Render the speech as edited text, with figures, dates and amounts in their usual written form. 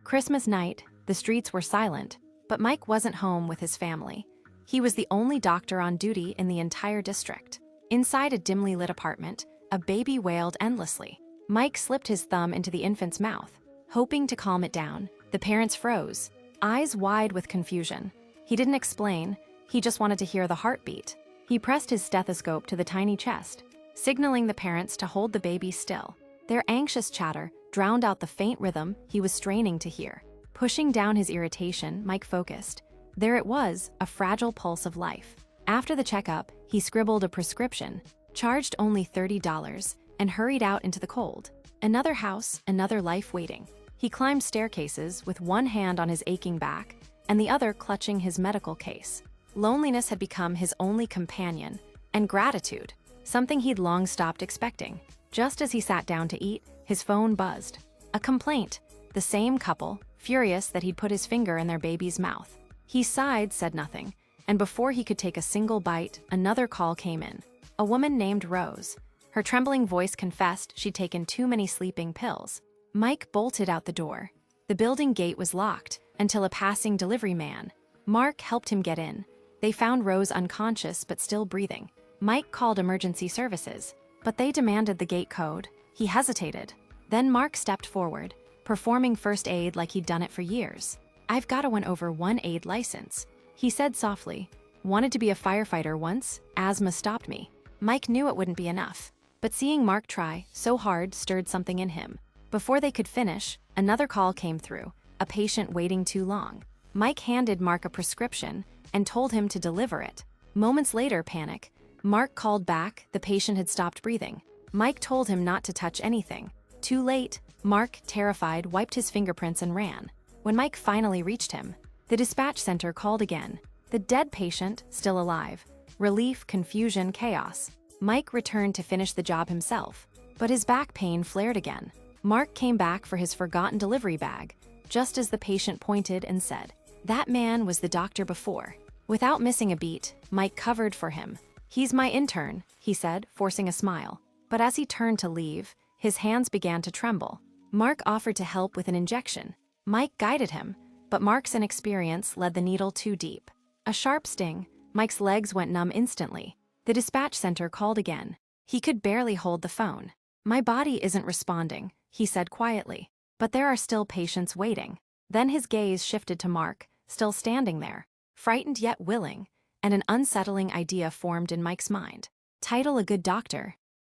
Christmas night, the streets were silent, but Mike wasn't home with his family. He was the only doctor on duty in the entire district. Inside a dimly lit apartment, a baby wailed endlessly. Mike slipped his thumb into the infant's mouth, hoping to calm it down. The parents froze, eyes wide with confusion. He didn't explain, he just wanted to hear the heartbeat. He pressed his stethoscope to the tiny chest, signaling the parents to hold the baby still. Their anxious chatter drowned out the faint rhythm he was straining to hear. Pushing down his irritation, Mike focused. There it was, a fragile pulse of life. After the checkup, he scribbled a prescription, charged only $30, and hurried out into the cold. Another house, another life waiting. He climbed staircases with one hand on his aching back and the other clutching his medical case. Loneliness had become his only companion, and gratitude, something he'd long stopped expecting. Just as he sat down to eat, his phone buzzed. A complaint, the same couple, furious that he'd put his finger in their baby's mouth. He sighed, said nothing, and before he could take a single bite, another call came in. A woman named Rose. Her trembling voice confessed she'd taken too many sleeping pills. Mike bolted out the door. The building gate was locked until a passing delivery man, Mark, helped him get in. They found Rose unconscious but still breathing. Mike called emergency services, but they demanded the gate code. He hesitated. Then Mark stepped forward, performing first aid like he'd done it for years. "I've got a 101 aid license," he said softly. "Wanted to be a firefighter once, asthma stopped me." Mike knew it wouldn't be enough, but seeing Mark try so hard stirred something in him. Before they could finish, another call came through, a patient waiting too long. Mike handed Mark a prescription and told him to deliver it. Moments later, panic. Mark called back, the patient had stopped breathing. Mike told him not to touch anything. Too late, Mark, terrified, wiped his fingerprints and ran. When Mike finally reached him, the dispatch center called again. The dead patient, still alive. Relief, confusion, chaos. Mike returned to finish the job himself, but his back pain flared again. Mark came back for his forgotten delivery bag, just as the patient pointed and said, "That man was the doctor before." Without missing a beat, Mike covered for him. "He's my intern," he said, forcing a smile. But as he turned to leave, his hands began to tremble. Mark offered to help with an injection. Mike guided him, but Mark's inexperience led the needle too deep. A sharp sting, Mike's legs went numb instantly. The dispatch center called again. He could barely hold the phone. "My body isn't responding," he said quietly. "But there are still patients waiting." Then his gaze shifted to Mark, still standing there, frightened yet willing, and an unsettling idea formed in Mike's mind. Title a good doctor,